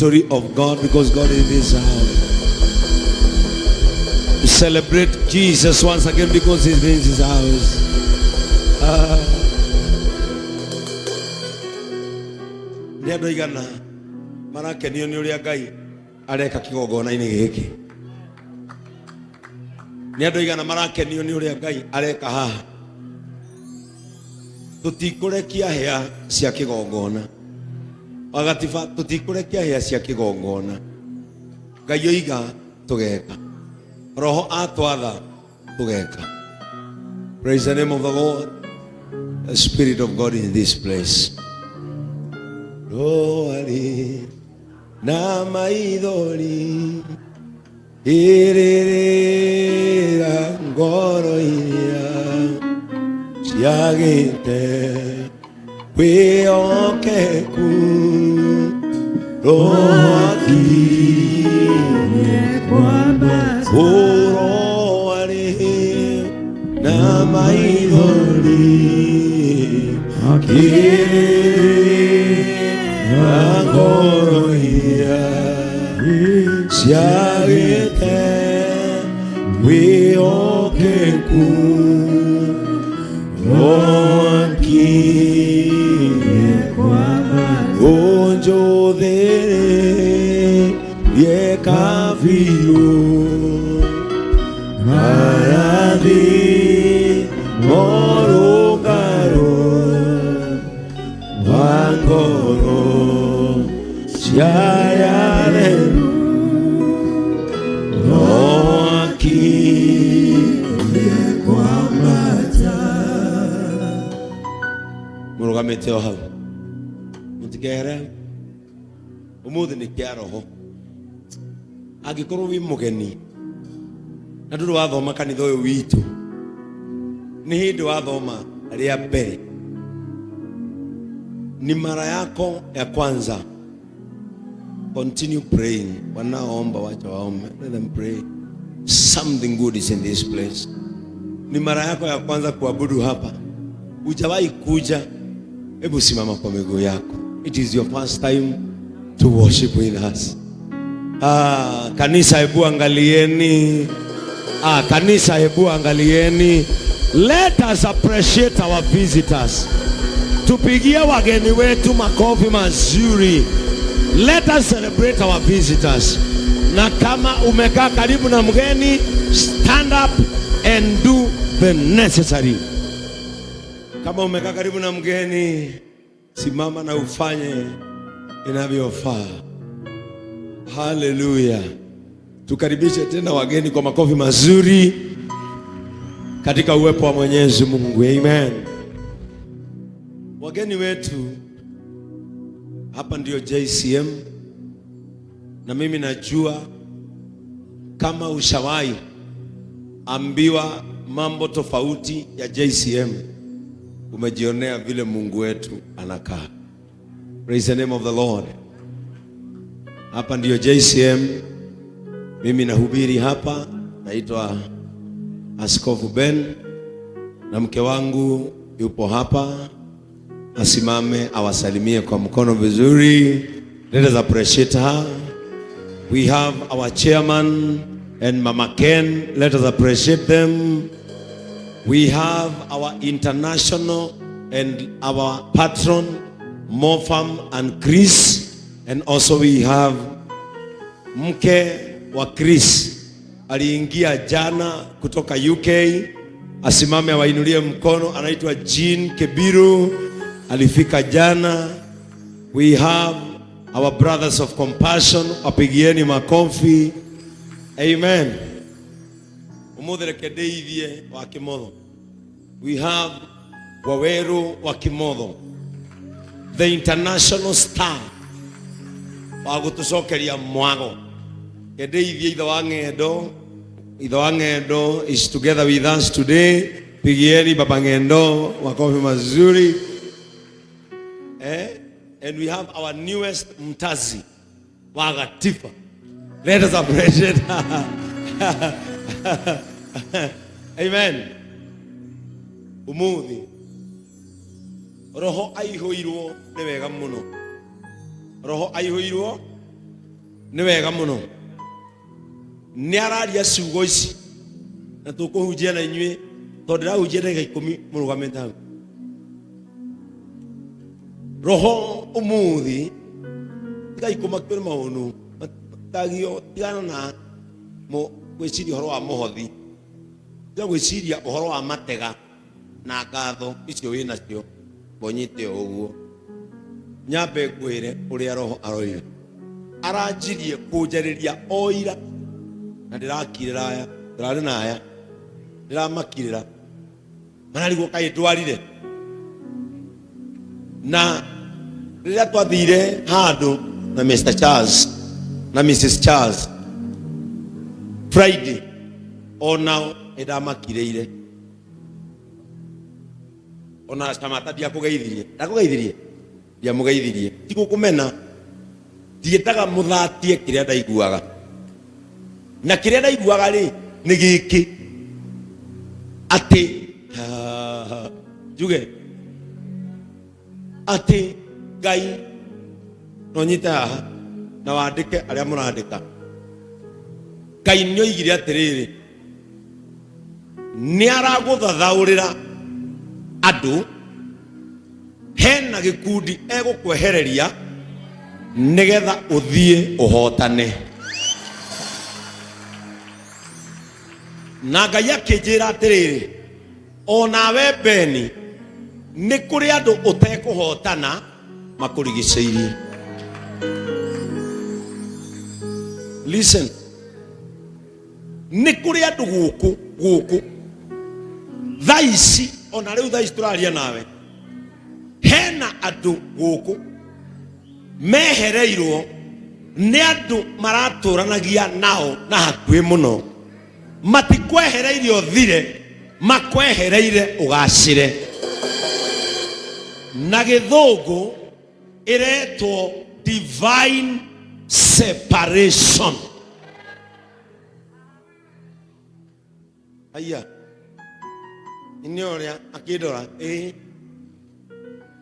victory of God because God is in this house. We celebrate Jesus once again because He's in this house. Nĩandũ aigana marakenio nĩ ũrĩa Ngai areka kĩgongona-inĩ gĩkĩ? Nĩandũ aigana marakenio nĩ ũrĩa Ngai areka haha? Tũtikũrekia hĩa cia kĩgongona. Wagatiba tũtikũrekia hĩa cia kĩgongona. Ngai oiga tũgeka. Roho atwatha tũgeka. Praise the name of the Lord. The Spirit of God in this place. Roari na maithori irĩrĩra ngoro-inĩ ciagĩte wĩhokeku roakirie roari na maithori Angoroia siagete wiokeku onki onjo de ye kafiu maradi morogaro wangoro Yayale Noaki Kwamata Murugamete oha Mutigera Umuthi ni kiaroho Angĩkorwo wĩ mũgeni na ndũrĩ wathoma kanitha ũyũ witũ nĩ hĩndĩ wathoma rĩa mbere ni mara yako ya kwanza, continue praying. Wanaomba wacha waombe, let them pray. Something good is in this place. Ni mara yako ya kwanza kuabudu hapa, hujawahi kuja, hebu simama kwa miguu yako. It is your first time to worship with us. Kanisa hebu angalieni. Kanisa hebu angalieni. Let us appreciate our visitors. Tupigie wageni wetu makofi mazuri. Let us celebrate our visitors. Na kama umekaa karibu na mgeni, stand up and do the necessary. Kama umekaa karibu na mgeni, simama na ufanye inavyofaa. Hallelujah. Tukaribishe tena wageni kwa makofi mazuri katika uwepo wa Mwenyezi Mungu. Amen. Wageni wetu hapa ndio JCM, na mimi najua kama ushawahi ambiwa mambo tofauti ya JCM, umejionea vile Mungu wetu anakaa. Praise the name of the Lord. Hapa ndio JCM, mimi nahubiri hapa, naitwa Askofu Ben, na mke wangu yupo hapa. Asimame awasalimie kwa mkono vizuri. Let us appreciate her. We have our chairman and Mama Ken. Let us appreciate them. We have our international and our patron Mofam and Chris, and also we have mke wa Chris aliingia jana kutoka UK. Asimame awainulie mkono, anaitwa Jean Kebiru, alifika jana. We have our brothers of compassion, apigieni makofi. Amen. Umudhereke Deivie wa Kimotho. We have Waweru wa Kimotho, the international star wa gutucokeria mwago. Deivie Ithe wa Ng'endo is together with us today. Pigieni Baba Ng'endo makofi mazuri. And we have our newest mtazi wa Gatifa. Let us appreciate her. Amen. Umuthi roho aihuirwo ni wega muno. Roho aihuirwo Nĩ wega mũno. Nĩ araria ciugo ici na tũkũhunjia na inyuĩ tondũ ndĩrahunjia ndagĩka 10 mũrũgamĩte hau. Roho ũmũthĩ tigai kũmakio nĩ maũndũ matagio, tigana na gwĩciria ũhoro wa mũhothi, tiga gwĩciria ũhoro wa matega na ngatho icio wĩ nacio mbonyite ũguo. Nyambe ngwĩre ũrĩa Roho aroiga. Aranjirie kũnjarĩria o ira na ndĩrakirĩra aya, ndĩrarĩ na aya, ndĩramakirĩra mararigwo kaĩ ndwarire. Na rĩrĩa twathire handũ na Mr. Charles na Mrs. Charles Friday, onao nĩndamakirĩire, ona Samata ndiakũgeithirie, ndakũgeithirie, ndiamũgeithirie, tigũkũmena, ndiĩtaga mũthatie kĩrĩa ndaiguaga, na kĩrĩa ndaiguaga rĩ nĩ gĩkĩ atĩ njuge atĩ Ngai no nyite haha na wandĩke arĩa mũrandĩka. Ngai nĩoigire atĩrĩrĩ, nĩ aragũthathaũrĩra andũ, hena gĩkundi egũkwehereria nĩgetha ũthiĩ ũhotane. Na Ngai akĩnjĩra atĩrĩrĩ, onawe Beni nĩ kũrĩ andũ ũtekũhotana makũrigicĩirie. Listen, nĩ kũrĩ andũ gũkũ thaa ici, ona rĩu thaa ici tũraria nawe, hena andũ gũkũ mehereirwo nĩ andũ maratũranagia nao na hakuhĩ mũno, matikwehereire ũthire, makwehereire ũgacĩre. Na gĩthũngũ ĩretwo divine separation. Aya nĩ ũrĩa akĩndora,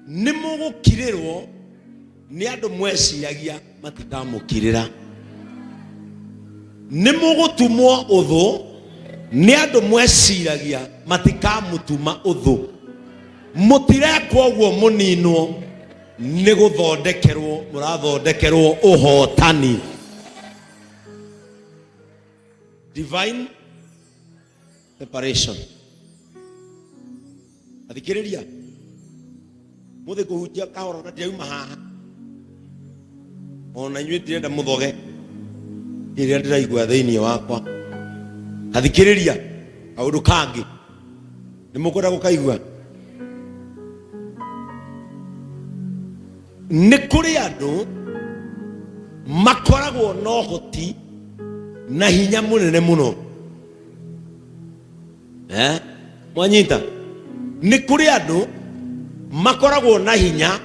nĩ mũgũkirĩrwo nĩ andũ mweciragia matikamũkirĩra, nĩ mũgũtumwo ũthũ nĩ andũ mweciragia matikamũtuma ũthũ. Mũtirekwo ũguo mũninwo, nĩ gũthondekerwo, mũrathondekerwo ũhotani. Divine separation. Athikĩrĩria, mũthĩ kũhunjia kahora na ndĩrauma haha, ona inyuĩ ndirenda mũthoge kĩrĩa ndĩraigua thĩinĩ wakwa. Athikĩrĩria, kaũndũ kangĩ nĩ mũkwenda gũkaigua. Nĩ kũrĩ andũ makoragwo na ũhoti na hinya mũnene mũno. Mwanyita, nĩ kũrĩ andũ makoragwo na hinya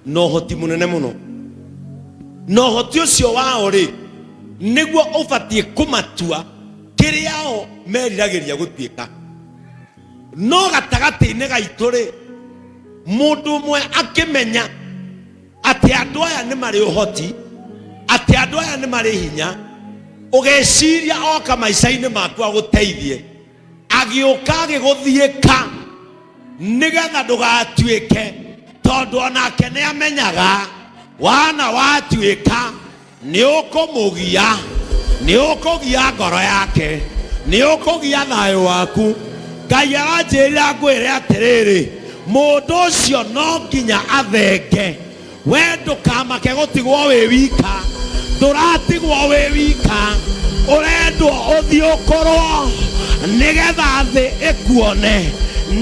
na ũhoti mũnene mũno, na ũhoti ũcio wao rĩ nĩguo ũbatiĩ kũmatua kĩrĩa o meriragĩria gũtuĩka. No gatagatĩ-inĩ gaitũ rĩ, mũndũ ũmwe akĩmenya atĩ andũ aya nĩ marĩ ũhoti, atĩ andũ aya nĩ marĩ hinya, ũgeciria oka maica-inĩ maku agũteithie, agĩũka agĩgũthiĩka nĩgetha ndũgatuĩke, tondũ onake nĩ amenyaga wana watuĩka nĩ ũkũmũgia, nĩ ũkũgia ngoro yake, nĩ ũkũgia thayũ waku. Ngai aranjĩrĩra ngwĩre atĩrĩrĩ, mũndũ ũcio no nginya athenge. We ndũkamake gũtigwo wĩ wika, ndũratigwo wĩ wika, ũrendwo ũthiĩ ũkorwo nĩgetha thĩ ĩkuone,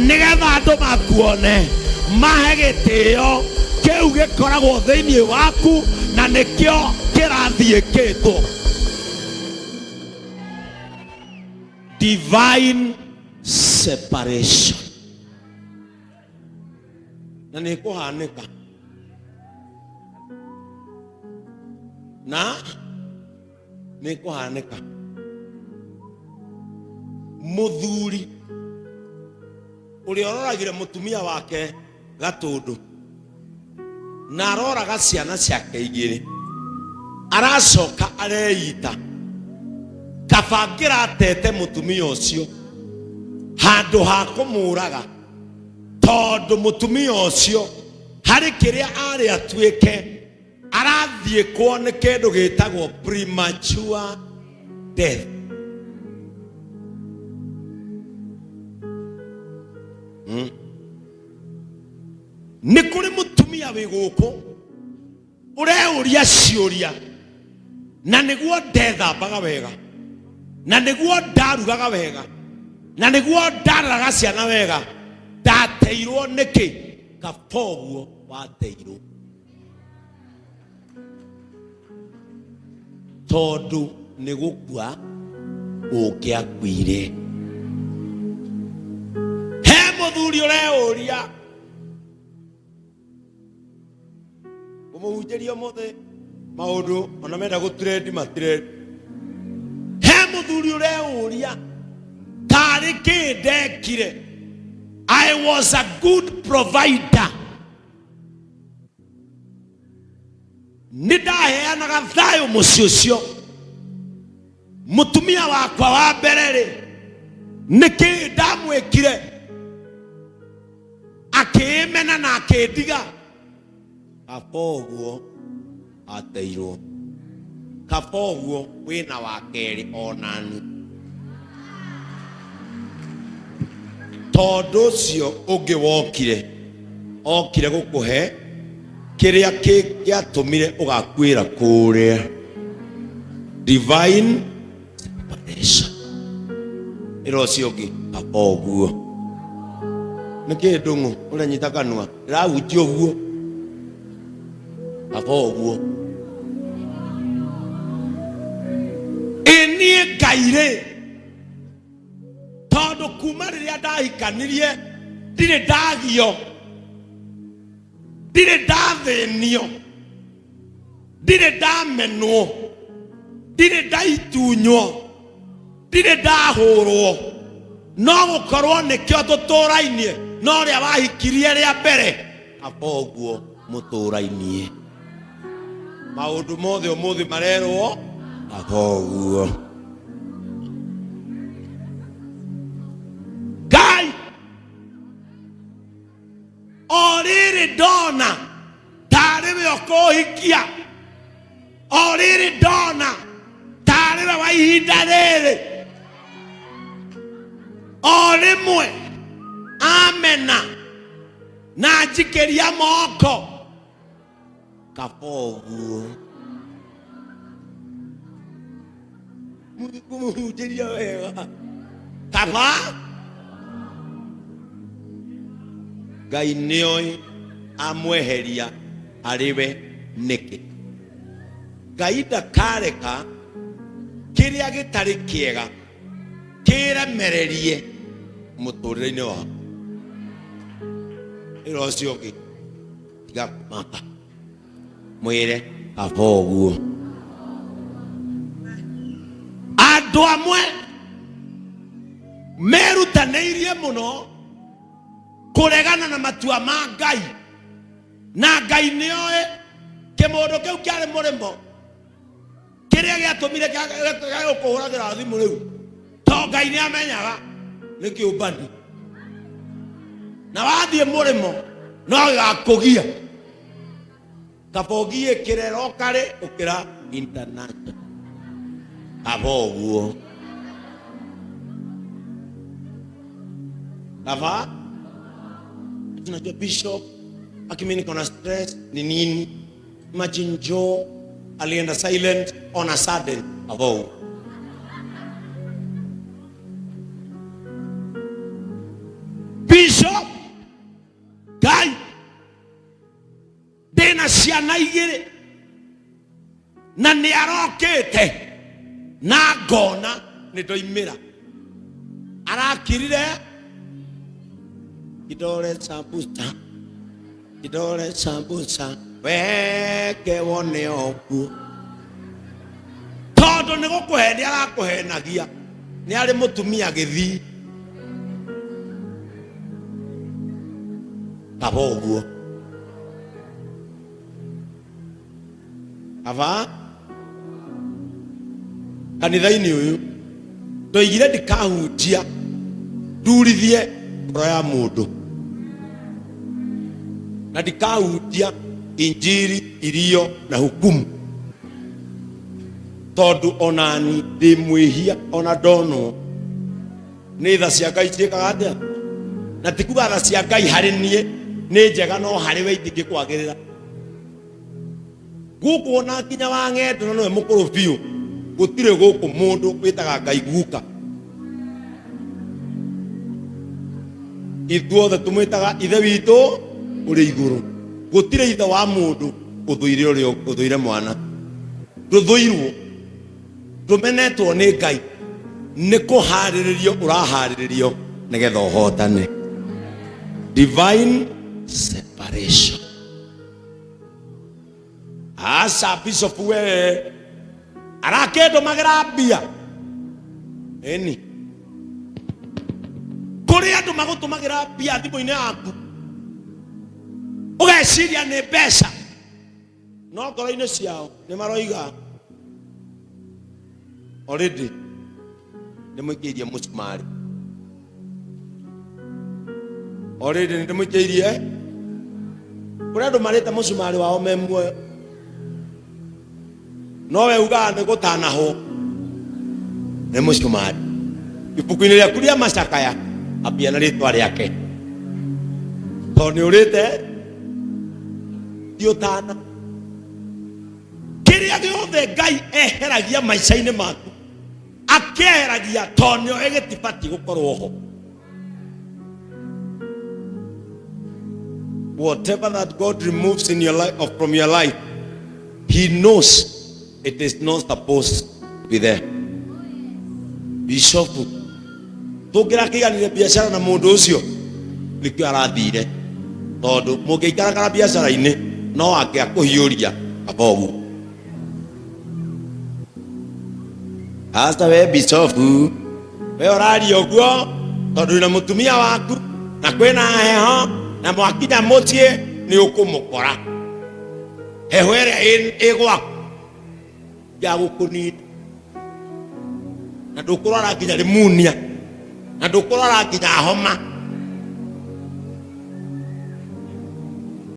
nĩgetha andũ makuone, mahe gĩtĩo kĩu gĩkoragwo thĩinĩ waku, na nĩkĩo kĩrathiĩkĩtwo. Divine separation. Na nĩ kũhanĩka, na nĩ kũhanĩka. Mũthuri ũrĩa ũroragire mũtumia wake gatũndũ na aroraga ciana ciake igĩrĩ, aracoka areita kabangira atete mutumia ucio handu ha kumuraga tondu mutumia ucio hari kiria ari atuike arathie kwone kindu gitagwo premature death. Ni kuri mutumia wi guku ureuria ciuria na niguo ndethambaga wega na niguo ndarugaga wega na niguo ndararaga ciana wega ndateirwo niki kaboguo wateirwo tondu nigukua ungiakwire. He muthuri ureuria umuhunjiria mothe maundu ona menda gutrend matrend. He muthuri ureuria kari kindekire. I was a good provider. Nidaheanaga thayo muciĩ ũcio. Mutumia wakwa wa mbere ri niki ndamwĩkire akĩmena na akĩndiga. Kaboguo ateirwo. Kaboguo wĩna wa kerĩ onani. Tondu ũcio ũngĩ wokire okire gukuhe kiria kĩatũmire ũgakwĩra kũrĩa divine separation. Ĩro ũcio ũngĩ kaboguo nĩ kĩndũng'ũ ũranyita kanua ndĩrahutia ũguo kaboguo. Ĩniĩ Ngai tondu kuma riria ndahikanirie ndirĩ ndagio ndirĩ ndathinio ndirĩ ndamenwo ndirĩ ndaitunywo ndirĩ ndahũrwo no gũkorwo nĩkĩo tũtũrainie no ũrĩa wahikirie rĩa mbere kaboguo mũtũrainie. Maũndũ mothe ũmũthĩ marerwo kaboguo. Oriri ndona tariwe ũkũhikia. Oriri ndona tariwe wa ihinda rĩrĩ. O rĩmwe amena na njikĩria moko kaboguo. Mũhunjĩria wega kaba Ngai nĩoĩ amweheria ariwe nĩkĩ. Ngai ndakareka kĩrĩa gĩtarĩ kĩega kĩremererie mũtũrĩre-inĩ waku. Ĩro ũcio ũngĩ tiga kũmaka mwĩre kaboguo. Andũ amwe merutanĩirie mũno kuregana na matua ma Ngai na Ngai nĩoĩ kĩmũndũ kĩu kĩarĩ mũrĩmo kĩrĩa gĩatũmire gĩgũkũhũragĩra thimũ rĩu to Ngai nĩamenyaga nĩ kĩũmbani na wathiĩ mũrĩmo no gĩgakũgia. Kabogie kĩrero karĩ ũkĩra international kaboguo. Kava tunajua bishop akimi niko na stress ni nini. Imagine Joe alienda silent on a sudden avo. Bishop Ngai dena ciana igĩrĩ na nĩ arokĩte na ngona nĩ ndoimĩra arakirire kidole sambusa weke wone oku tondu nĩ gũkũhe nĩ arakũhenagia nĩ arĩ mũtumia gĩthii kaboguo. Ava kanitha-ini uyu ndoigire ndikahunjia ndurithie ngoro ya mundu na ndikahunjia injiri iliyo na hukumu, tondu onani ndi mwihia ona ndono ni tha cia Ngai ciikaga atia, na tikuga tha cia Ngai hari nie ni njega no hari we ndingikwagirira guku ona kinya wa ng'endo no we mukuru biu gutire guku mundu witaga Ngai guka ithuothe tumwitaga ithe witu uri iguru gutire ithe wa mundu uthuire mwana nduthuirwo ndumenetwo ni Ngai ni kuhariririo uraharirio nigetha uhotane divine separation. Asa bishop we arakedo magrabia eni kuri andu magutumagira bia thimu-ini yaku ugeciria ni mbeca no ngoro-ini ciao ni maroiga already ni muikirie musumari already ni muikirie kuri andu marite musumari wao memwe no we uga ni gutanaho ni musumari ibuku-ini riaku ria macakaya apia na ritwa riake to ni urite diotana kiria giothe Ngai eheragia maica-ini maku akeheragia to nio egitibati gukorwo ho. Whatever that God removes in your life or from your life, He knows it is not supposed to be there. Bishop tugira kiganire biashara na mundu ucio nikio arathire tondu mungiikara kana biashara-ini no ake akuhiuria abogu. Hasta we bishop we oraria uguo tondu na mutumia waku na kwina heho na mwakinya mucie ni ukumukora heho ĩrĩa ĩgwaku ya gukunini na ndukurora nginya rimunia na ndukurora nginya homa